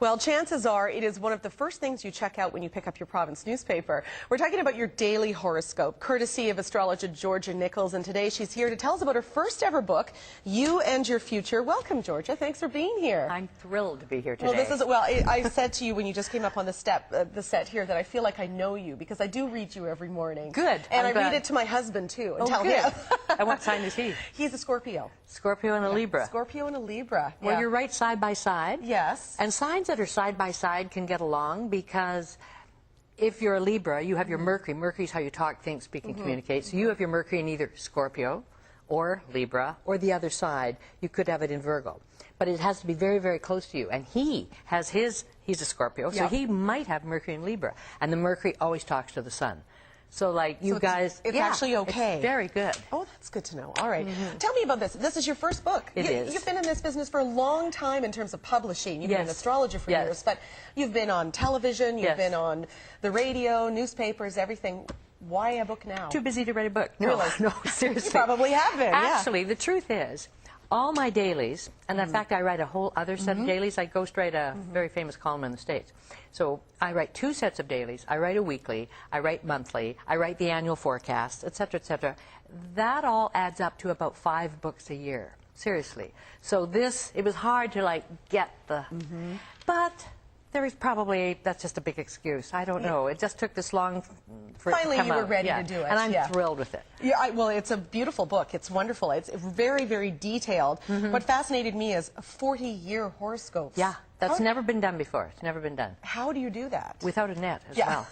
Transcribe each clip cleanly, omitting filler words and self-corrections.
Well, chances are it is one of the first things you check out when you pick up your province newspaper. We're talking about your daily horoscope, courtesy of astrologer Georgia Nicols, and today she's here to tell us about her first ever book, You and Your Future. Welcome, Georgia. Thanks for being here. I'm thrilled to be here today. Well, I said to you when you just came up on the set here that I feel like I know you because I do read you every morning. Good. And I'm I read glad. it to my husband too and Oh, tell good. him. And what sign is he? He's a Scorpio. Scorpio and a Libra. Scorpio and a Libra. Well, yeah. you're right side by side. Yes. And signs that are side by side can get along because if you're a Libra, you have your Mercury. Mercury's how you talk, think, speak, and communicate. So you have your Mercury in either Scorpio or Libra or the other side. You could have it in Virgo. But it has to be very, very close to you. And he has he's a Scorpio, so he might have Mercury in Libra. And the Mercury always talks to the sun. So, like, you guys... It's actually okay. It's very good. Oh, that's good to know. All right. Tell me about this. This is your first book. It is. You've been in this business for a long time in terms of publishing. You've been an astrologer for years, but you've been on television, you've been on the radio, newspapers, everything. Why a book now? Too busy to write a book. No, Really? no, seriously. You probably have been, Actually, the truth is, all my dailies, and in fact I write a whole other set of dailies. I ghostwrite a very famous column in the States. So I write 2 sets of dailies. I write a weekly, I write monthly, I write the annual forecast, etc., etc. That all adds up to about 5 books a year. Seriously. So it was hard to like get the, but there is probably, that's just a big excuse. I don't know. It just took this long for it to Finally, come you were out. ready to do it. And I'm thrilled with it. Yeah, well, it's a beautiful book. It's wonderful. It's very, very detailed. What fascinated me is 40-year horoscopes. Yeah, that's never been done before. It's never been done. How do you do that? Without a net as well.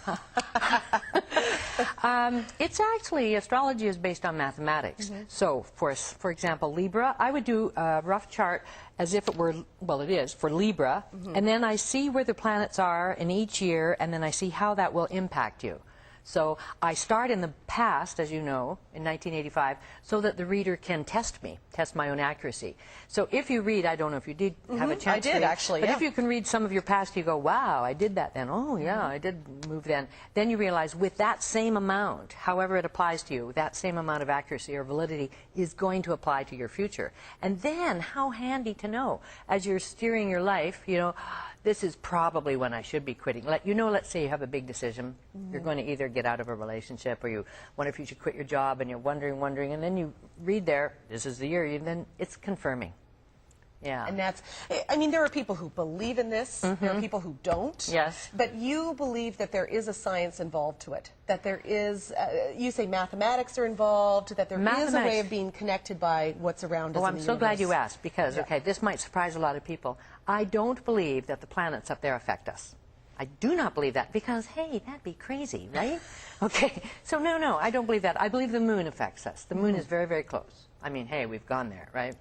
It's actually, astrology is based on mathematics. So, for example, Libra, I would do a rough chart as if it were, well, it is, for Libra, and then I see where the planets are in each year, and then I see how that will impact you. So I start in the past, as you know, in 1985, so that the reader can test me, test my own accuracy. So if you read, I don't know if you did have a chance I did, to read, actually, but if you can read some of your past, you go, wow, I did that then. Oh, yeah, I did move then. Then you realize with that same amount, however it applies to you, that same amount of accuracy or validity is going to apply to your future. And then how handy to know as you're steering your life, you know, this is probably when I should be quitting. Let's say you have a big decision. You're going to either get out of a relationship or you wonder if you should quit your job and you're wondering, and then you read there, this is the year, and then it's confirming. Yeah. And that's, I mean, there are people who believe in this, there are people who don't. Yes. But you believe that there is a science involved to it, that there is, you say mathematics are involved, that there is a way of being connected by what's around us in the universe. I'm so glad you asked because, okay, this might surprise a lot of people. I don't believe that the planets up there affect us. I do not believe that because, hey, that'd be crazy, right? Okay, so no, I don't believe that. I believe the moon affects us. The moon is very, very close. I mean, hey, we've gone there, right?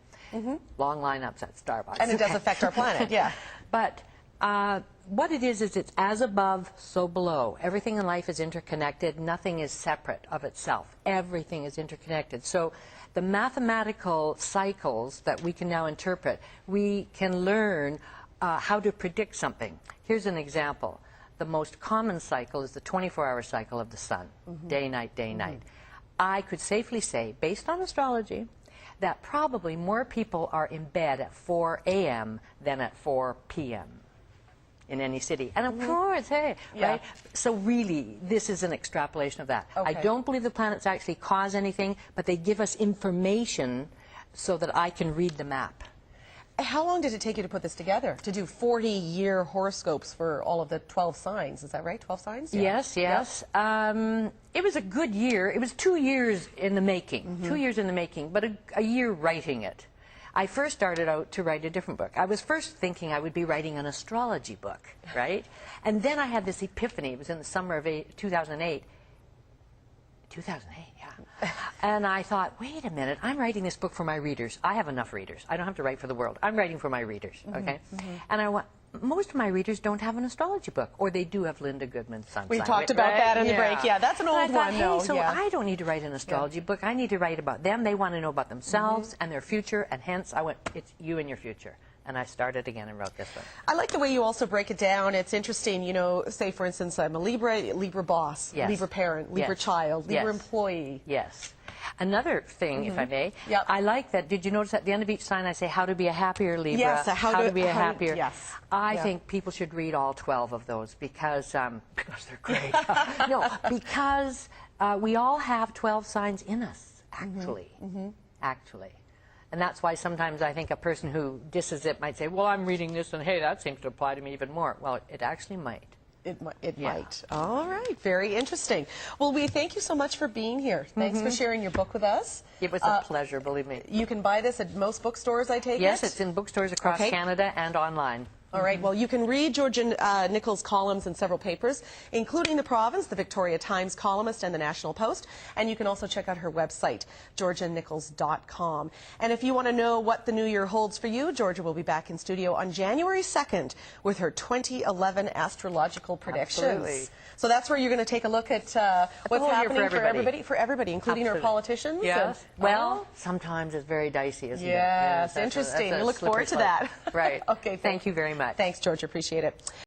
Long lineups at Starbucks. And it does affect our planet, yeah. But what it is it's as above, so below. Everything in life is interconnected. Nothing is separate of itself. Everything is interconnected. So the mathematical cycles that we can now interpret, we can learn how to predict something. Here's an example. The most common cycle is the 24-hour cycle of the sun. Day, night, day, night. I could safely say, based on astrology, that probably more people are in bed at 4 a.m. than at 4 p.m. in any city. And of course, hey, right? So really, this is an extrapolation of that. I don't believe the planets actually cause anything, but they give us information so that I can read the map. How long did it take you to put this together, to do 40-year horoscopes for all of the 12 signs? Is that right, 12 signs? Yeah. Yes. It was a good year. It was 2 years in the making, 2 years in the making, but a year writing it. I first started out to write a different book. I was first thinking I would be writing an astrology book, right? And then I had this epiphany. It was in the summer of 2008. 2008, yeah. And I thought, wait a minute, I'm writing this book for my readers. I have enough readers. I don't have to write for the world. I'm writing for my readers, okay? And I want, most of my readers don't have an astrology book, or they do have Linda Goodman's Sun. We talked about that in the break. Yeah, that's an old one, though. So I don't need to write an astrology book. I need to write about them. They want to know about themselves and their future, and hence I went, it's you and your future. and I started again and wrote this one. I like the way you also break it down. It's interesting, you know, say for instance, I'm a Libra boss, Yes. Libra parent, Libra Yes. child, Libra Yes. employee. Yes. Another thing, if I may, Yep. I like that. Did you notice at the end of each sign I say how to be a happier Libra? Yes, how to- be a how to- happier. yes. I Yeah. think people should read all 12 of those because they're great. No, because we all have 12 signs in us, actually. Actually. And that's why sometimes I think a person who disses it might say, well, I'm reading this and hey, that seems to apply to me even more. Well, it actually might. It Yeah. might. All right. Very interesting. Well, we thank you so much for being here. Thanks for sharing your book with us. It was a pleasure, believe me. You can buy this at most bookstores, I take it? Yes, it's in bookstores across Okay. Canada and online. All right. Well, you can read Georgia Nicols' columns in several papers, including The Province, the Victoria Times Columnist, and the National Post. And you can also check out her website, georgianicols.com. And if you want to know what the new year holds for you, Georgia will be back in studio on January 2nd with her 2011 astrological predictions. Absolutely. So that's where you're going to take a look at what's whole year happening for everybody. including our Absolutely. politicians. Yes. And- Well, sometimes it's very dicey, isn't it? Yes, that's interesting. a We look forward to slippery that. slope. Right. Okay. Thank you very much. Thanks, Georgia. Appreciate it.